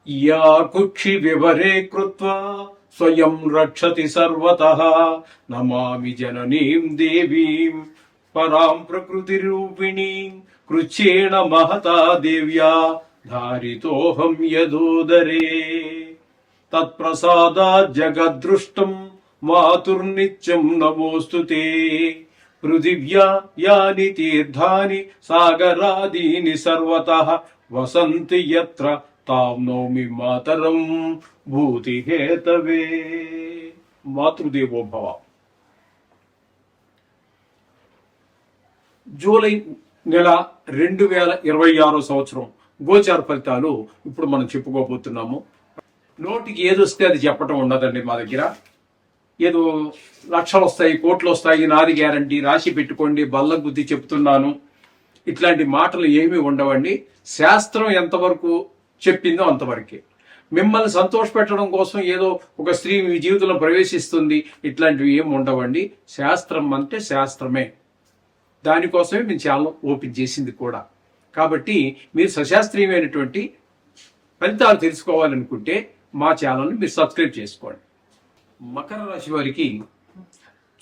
या कुक्षि विवरे कृत्वा स्वयं रक्षति सर्वतः नमामि जननीं देवीं परां प्रकृतिरूपिणीं कृच्छ्रेण महता देव्या धारितोऽहं यदोदरे तत्प्रसादात् जगद्दृष्टं मातुर्नित्यं नमोऽस्तु ते पृथिव्या यानि तीर्थानि सागरादीनि सर्वतः वसन्ति यत्र तां नौमि मातरं भूतिहेतवे మాతృదేవో భవ. జూలై నెల 2026 సంవత్సరం గోచార ఫలితాలు ఇప్పుడు మనం చెప్పుకోబోతున్నాము. నోటికి ఏదొస్తే అది చెప్పటం ఉండదండి మా దగ్గర. ఏదో లక్షలు వస్తాయి, కోట్లు వస్తాయి, నాది గ్యారంటీ, రాసి పెట్టుకోండి, బల్ల బుద్ధి చెప్తున్నాను, ఇట్లాంటి మాటలు ఏమీ ఉండవండి. శాస్త్రం ఎంతవరకు చెప్పిందో అంతవరకే. మిమ్మల్ని సంతోషపెట్టడం కోసం ఏదో ఒక స్త్రీ మీ జీవితంలో ప్రవేశిస్తుంది, ఇట్లాంటివి ఏమి ఉండవండి. శాస్త్రం అంటే శాస్త్రమే. దానికోసమే మేము ఛానల్ ఓపెన్ చేసింది కూడా. కాబట్టి మీరు సశాస్త్రీయమైనటువంటి ఫలితాలు తెలుసుకోవాలనుకుంటే మా ఛానల్ని మీరు సబ్స్క్రైబ్ చేసుకోండి. మకర రాశి వారికి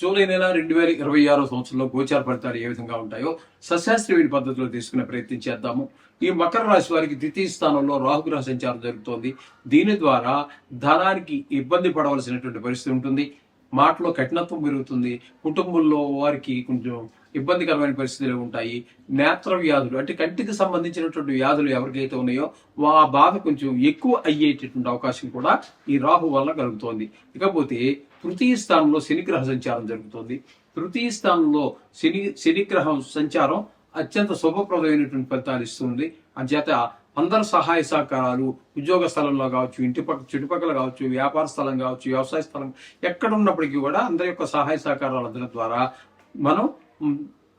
జూలై నెల 2026 సంవత్సరంలో గోచార ఫలితాలు ఏ విధంగా ఉంటాయో సశాస్త్రీయ పద్ధతిలో తీసుకునే ప్రయత్నం చేద్దాము. ఈ మకర రాశి వారికి ద్వితీయ స్థానంలో రాహుగ్రహ సంచారం జరుగుతోంది. దీని ద్వారా ధనానికి ఇబ్బంది పడవలసినటువంటి పరిస్థితి ఉంటుంది. మాటలో కఠినత్వం పెరుగుతుంది. కుటుంబంలో వారికి కొంచెం ఇబ్బందికరమైన పరిస్థితులు ఉంటాయి. నేత్ర వ్యాధులు అంటే కంటికి సంబంధించినటువంటి వ్యాధులు ఎవరికైతే ఉన్నాయో ఆ బాధ కొంచెం ఎక్కువ అయ్యేటటువంటి అవకాశం కూడా ఈ రాహు వల్ల కలుగుతోంది. ఇకపోతే తృతీయ స్థానంలో శనిగ్రహ సంచారం జరుగుతుంది. తృతీయ స్థానంలో శనిగ్రహం సంచారం అత్యంత శుభప్రదమైనటువంటి ఫలితాలు ఇస్తుంది. అంచేత అందరి సహాయ సహకారాలు ఉద్యోగ స్థలంలో కావచ్చు, ఇంటి చుట్టుపక్కల కావచ్చు, వ్యాపార స్థలం కావచ్చు, వ్యవసాయ స్థలం ఎక్కడ ఉన్నప్పటికీ కూడా అందరి యొక్క సహాయ సహకారాలు అందడం ద్వారా మనం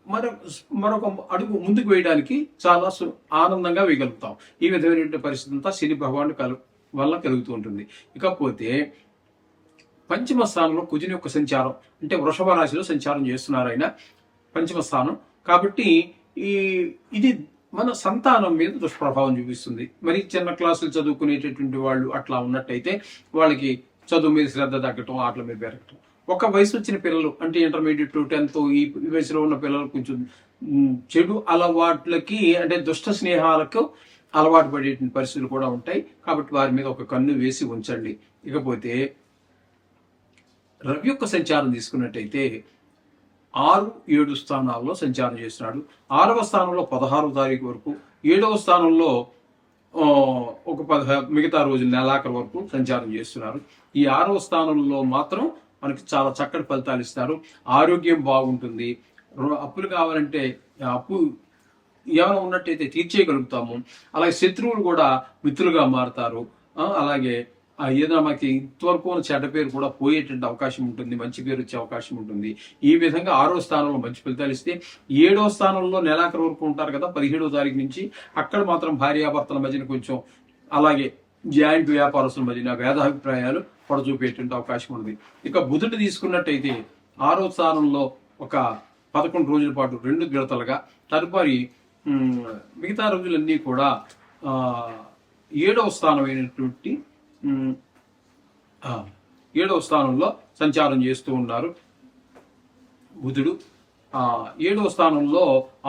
మరొక అడుగు ముందుకు వేయడానికి చాలా ఆనందంగా వేయగలుగుతాం. ఈ విధమైనటువంటి పరిస్థితి అంతా శని భగవానుడు వల్ల కలుగుతూ ఉంటుంది. ఇకపోతే పంచమ స్థానంలో కుజుని యొక్క సంచారం అంటే వృషభ రాశిలో సంచారం చేస్తున్నారు ఆయన, పంచమ స్థానం. కాబట్టి ఇది మన సంతానం మీద దుష్ప్రభావం చూపిస్తుంది. మరి చిన్న క్లాసులు చదువుకునేటటువంటి వాళ్ళు అట్లా ఉన్నట్టయితే వాళ్ళకి చదువు మీద శ్రద్ధ తగ్గటం, ఆటల మీద పెరగటం. ఒక వయసు వచ్చిన పిల్లలు అంటే ఇంటర్మీడియట్ 10th ఈ వయసులో ఉన్న పిల్లలు కొంచెం చెడు అలవాట్లకి అంటే దుష్ట స్నేహాలకు అలవాటు పడేటువంటి పరిస్థితులు కూడా ఉంటాయి. కాబట్టి వారి మీద ఒక కన్ను వేసి ఉంచండి. ఇకపోతే రవి యొక్క సంచారం తీసుకున్నట్టయితే 6-7 స్థానాల్లో సంచారం చేస్తున్నాడు. 6వ స్థానంలో 16వ తారీఖు వరకు, 7వ స్థానంలో ఒక మిగతా రోజులు నెలాఖరు వరకు సంచారం చేస్తున్నారు. ఈ 6వ స్థానంలో మాత్రం మనకి చాలా చక్కటి ఫలితాలు ఇస్తారు. ఆరోగ్యం బాగుంటుంది. అప్పులు కావాలంటే అప్పు ఏమైనా ఉన్నట్టయితే తీర్చేయగలుగుతాము. అలాగే శత్రువులు కూడా మిత్రులుగా మారుతారు. అలాగే ఏదైనా మనకి ఇంతవరకు చెడ్డ పేరు కూడా పోయేటువంటి అవకాశం ఉంటుంది, మంచి పేరు వచ్చే అవకాశం ఉంటుంది. ఈ విధంగా 6వ స్థానంలో మంచి ఫలితాలు ఇస్తే 7వ స్థానంలో నెలాఖరు వరకు ఉంటారు కదా, 17వ తారీఖు నుంచి అక్కడ మాత్రం భార్యాభర్తల మధ్యన కొంచెం అలాగే జాయింట్ వ్యాపారస్తుల మధ్యన భేదాభిప్రాయాలు పడచూపేటువంటి అవకాశం ఉంది. ఇక బుధుడు తీసుకున్నట్టయితే 6వ స్థానంలో ఒక 11 రోజుల పాటు 2 విడతలుగా, తదుపరి మిగతా రోజులన్నీ కూడా 7వ స్థానమైనటువంటి 7వ స్థానంలో సంచారం చేస్తూ ఉన్నారు బుధుడు. 7వ స్థానంలో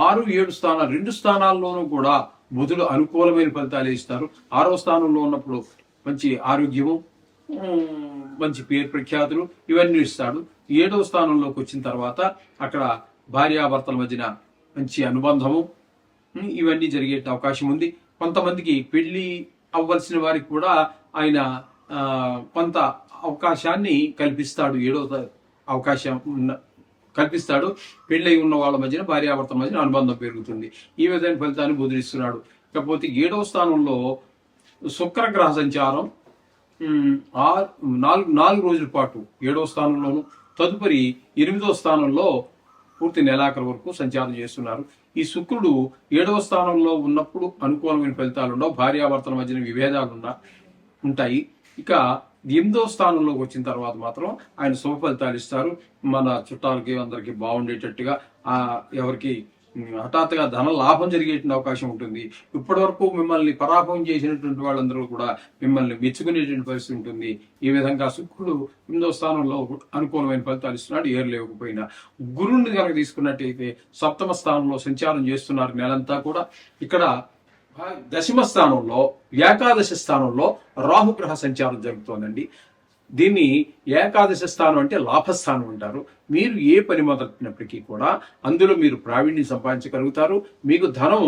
6, 7 స్థానాలు 2 స్థానాల్లోనూ కూడా బుధుడు అనుకూలమైన ఫలితాలు ఇస్తారు. 6వ స్థానంలో ఉన్నప్పుడు మంచి ఆరోగ్యము, మంచి పేరు ప్రఖ్యాతులు ఇవన్నీ ఇస్తాడు. 7వ స్థానంలోకి వచ్చిన తర్వాత అక్కడ భార్యాభర్తల మధ్యన మంచి అనుబంధము ఇవన్నీ జరిగే అవకాశం ఉంది. కొంతమందికి పెళ్లి అవ్వాల్సిన వారికి కూడా ఆయన కొంత అవకాశాన్ని కల్పిస్తాడు. 7వ అవకాశం కల్పిస్తాడు. పెళ్ళై ఉన్న వాళ్ళ మధ్యన భార్యాభర్తల మధ్యన అనుబంధం పెరుగుతుంది. ఈ విధమైన ఫలితాన్ని బుధుడిస్తున్నాడు. కాకపోతే 7వ స్థానంలో శుక్రగ్రహ సంచారం 4 రోజుల పాటు 7వ స్థానంలోను, తదుపరి 8వ స్థానంలో పూర్తి నెలాఖరు వరకు సంచారం చేస్తున్నారు. ఈ శుక్రుడు 7వ స్థానంలో ఉన్నప్పుడు అనుకూలమైన ఫలితాలు ఉండవు, భార్యాభర్తల మధ్యన విభేదాలు ఉంటాయి. ఇక 8వ స్థానంలోకి వచ్చిన తర్వాత మాత్రం ఆయన శుభ ఫలితాలు ఇస్తారు. మన చుట్టాలకి అందరికి బాగుండేటట్టుగా, ఎవరికి హఠాత్తుగా ధన లాభం జరిగేటువంటి అవకాశం ఉంటుంది. ఇప్పటి వరకు మిమ్మల్ని పరాభవం చేసినటువంటి వాళ్ళందరూ కూడా మిమ్మల్ని మెచ్చుకునేటువంటి పరిస్థితి ఉంటుంది. ఈ విధంగా శుక్రుడు 8వ స్థానంలో అనుకూలమైన ఫలితాలు ఇస్తున్నాడు. ఏరు లేకపోయినా గురువుని కనుక తీసుకున్నట్టయితే 7వ స్థానంలో సంచారం చేస్తున్నారు నెలంతా కూడా. ఇక్కడ దశమ స్థానంలో ఏకాదశి స్థానంలో రాహుగ్రహ సంచారం జరుగుతోందండి. దీన్ని ఏకాదశి స్థానం అంటే లాభస్థానం అంటారు. మీరు ఏ పని మొదలెట్టినప్పటికీ కూడా అందులో మీరు ప్రావీణ్యం సంపాదించగలుగుతారు. మీకు ధనం,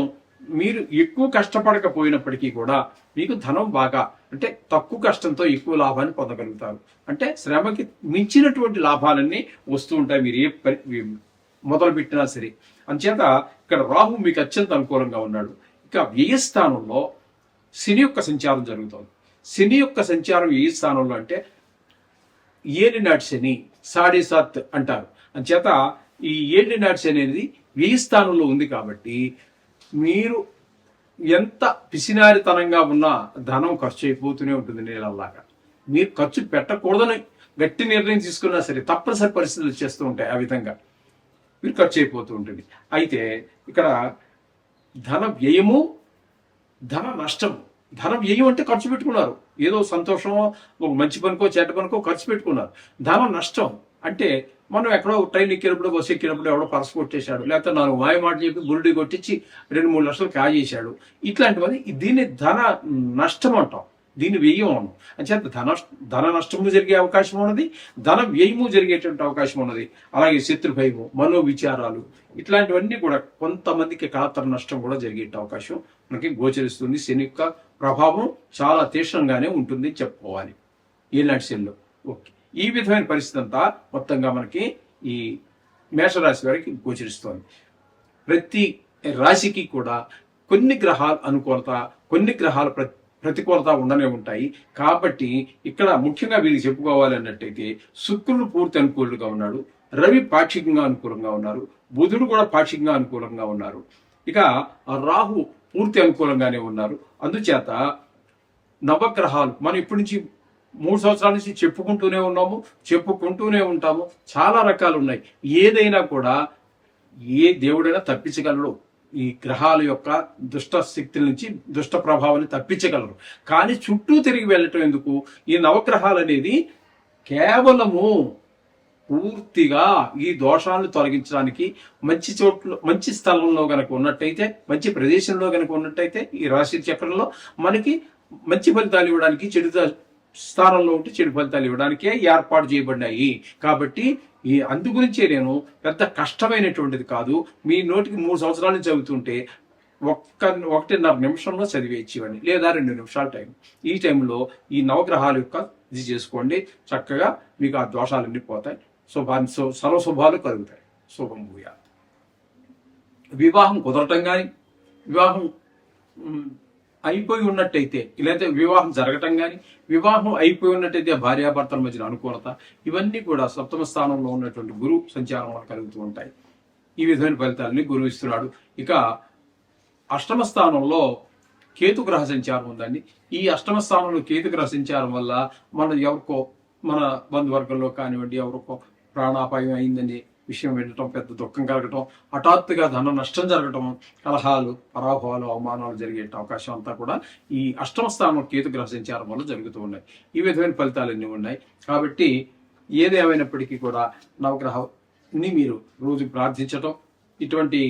మీరు ఎక్కువ కష్టపడకపోయినప్పటికీ కూడా మీకు ధనం బాగా, అంటే తక్కువ కష్టంతో ఎక్కువ లాభాన్ని పొందగలుగుతారు. అంటే శ్రమకి మించినటువంటి లాభాలన్నీ వస్తూ ఉంటాయి మీరు ఏ పని మొదలు పెట్టినా సరే. అంచేత ఇక్కడ రాహు మీకు అత్యంత అనుకూలంగా ఉన్నాడు. ఇక వ్యయస్థానంలో శని యొక్క సంచారం జరుగుతుంది. శని యొక్క సంచారం ఏ స్థానంలో అంటే ఏలినాటి శని, సాడేసాత్ అంటారు. అంచేత ఈ ఏలినాటి శని అనేది వ్యయ స్థానంలో ఉంది కాబట్టి మీరు ఎంత పిసినారితనంగా ఉన్నా ధనం ఖర్చు అయిపోతూనే ఉంటుంది నీళ్ళలాగా. మీరు ఖర్చు పెట్టకూడదని గట్టి నిర్ణయం తీసుకున్నా సరే తప్పనిసరి పరిస్థితులు వచ్చేస్తూ ఉంటాయి. ఆ విధంగా మీరు ఖర్చు అయిపోతూ ఉంటుంది. అయితే ఇక్కడ ధన వ్యయము, ధన నష్టము. ధన వ్యయం అంటే ఖర్చు పెట్టుకున్నారు, ఏదో సంతోషమో ఒక మంచి పనికో చెడ్డ పనికో ఖర్చు పెట్టుకున్నారు. ధన నష్టం అంటే మనం ఎక్కడో ట్రైన్ ఎక్కినప్పుడు, బస్సు ఎక్కినప్పుడు ఎవడో పర్సు కొట్టేశాడు, లేకపోతే 4 మాయ మాటలు చెప్పి బురుడి కొట్టించి 2-3 లక్షలు కాజేశాడు. ఇట్లాంటివన్నీ దీన్ని ధన నష్టం అంటాం, దీన్ని వ్యయం అన్నాం. అంచేత ధన నష్టము జరిగే అవకాశం ఉన్నది, ధన వ్యయము జరిగేటువంటి అవకాశం ఉన్నది. అలాగే శత్రు భయము, మనోవిచారాలు, ఇట్లాంటివన్నీ కూడా కొంతమందికి కళతర నష్టం కూడా జరిగే అవకాశం మనకి గోచరిస్తుంది. శని యొక్క ప్రభావం చాలా తీవ్రంగానే ఉంటుంది చెప్పుకోవాలి ఈనాటి శనిలో. ఓకే, ఈ విధమైన పరిస్థితి అంతా మొత్తంగా మనకి ఈ మేషరాశి వారికి గోచరిస్తోంది. ప్రతి రాశికి కూడా కొన్ని గ్రహాల అనుకూలత, కొన్ని గ్రహాల ప్రతికూలత ఉండనే ఉంటాయి. కాబట్టి ఇక్కడ ముఖ్యంగా వీరికి చెప్పుకోవాలి అన్నట్టయితే శుక్రుడు పూర్తి అనుకూలంగా ఉన్నాడు, రవి పాక్షికంగా అనుకూలంగా ఉన్నారు, బుధుడు కూడా పాక్షికంగా అనుకూలంగా ఉన్నారు, ఇక రాహు పూర్తి అనుకూలంగానే ఉన్నారు. అందుచేత నవగ్రహాలు మనం ఇప్పటి నుంచి 3 సంవత్సరాల నుంచి చెప్పుకుంటూనే ఉంటాము. చాలా రకాలు ఉన్నాయి. ఏదైనా కూడా ఏ దేవుడైనా తప్పించగలడు. ఈ గ్రహాల యొక్క దుష్ట శక్తుల నుంచి, దుష్ట ప్రభావాన్ని తప్పించగలరు. కానీ చుట్టూ తిరిగి వెళ్ళటం ఎందుకు? ఈ నవగ్రహాలు అనేది కేవలము పూర్తిగా ఈ దోషాలను తొలగించడానికి మంచి చోట్ల, మంచి స్థలంలో గనక ఉన్నట్టయితే, మంచి ప్రదేశంలో గనక ఉన్నట్టయితే ఈ రాశి చక్రంలో మనకి మంచి ఫలితాలు ఇవ్వడానికి, చెడు స్థానంలో ఉంటే చెడు ఫలితాలు ఇవ్వడానికే ఏర్పాటు చేయబడినాయి. కాబట్టి ఈ అందు గురించే నేను పెద్ద కష్టమైనటువంటిది కాదు, మీ నోటికి 3 సంవత్సరాల నుంచి చదువుతుంటే 1.5 నిమిషంలో చదివేచ్చేవాడిని, లేదా 2 నిమిషాల టైం. ఈ టైంలో ఈ నవగ్రహాల యొక్క ఇది చేసుకోండి, చక్కగా మీకు ఆ దోషాలన్నీ పోతాయి, సర్వశుభాలు కలుగుతాయి. శుభం భూయా. వివాహం కుదరటం కానీ, వివాహం అయిపోయి ఉన్నట్టయితే, లేదా వివాహం జరగటం కానీ, వివాహం అయిపోయి ఉన్నట్టయితే భార్యాభర్తల మధ్యన అనుకూలత, ఇవన్నీ కూడా 7వ స్థానంలో ఉన్నటువంటి గురు సంచారం వల్ల కలుగుతూ ఉంటాయి. ఈ విధమైన ఫలితాలని గురువు ఇస్తున్నాడు. ఇక 8వ స్థానంలో కేతుగ్రహ సంచారం ఉందండి. ఈ 8వ స్థానంలో కేతుగ్రహ సంచారం వల్ల మన బంధువర్గంలో కానివ్వండి ఎవరికో ప్రాణాపాయం అయిందని విషయం వినటం, పెద్ద దుఃఖం కలగటం, హఠాత్తుగా ధన నష్టం జరగటం, కలహాలు, పరాభవాలు, అవమానాలు జరిగే అవకాశం అంతా కూడా ఈ 8వ స్థానంలో కేతుగ్రహ సంచారం వల్ల జరుగుతూ ఉన్నాయి. ఈ విధమైన ఫలితాలన్నీ ఉన్నాయి. కాబట్టి ఏదేమైనప్పటికీ కూడా నవగ్రహాన్ని మీరు రోజు ప్రార్థించటం, ఇటువంటి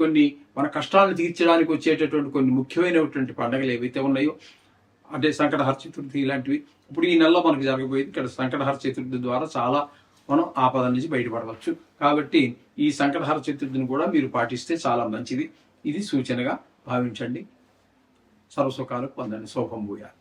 కొన్ని మన కష్టాలను తీర్చడానికి వచ్చేటటువంటి కొన్ని ముఖ్యమైనటువంటి పండుగలు ఏవైతే ఉన్నాయో, అంటే సంకటహర చతుర్థి ఇలాంటివి ఇప్పుడు ఈ నెలలో మనకు జరగబోయేది. ఇక్కడ సంకటహర చతుర్థి ద్వారా చాలా మనం ఆపద నుంచి బయటపడవచ్చు. కాబట్టి ఈ సంకటహర చతుర్థిని కూడా మీరు పాటిస్తే చాలా మంచిది. ఇది సూచనగా భావించండి. సర్వసుఖాలు పొందండి. శుభం భూయాలు.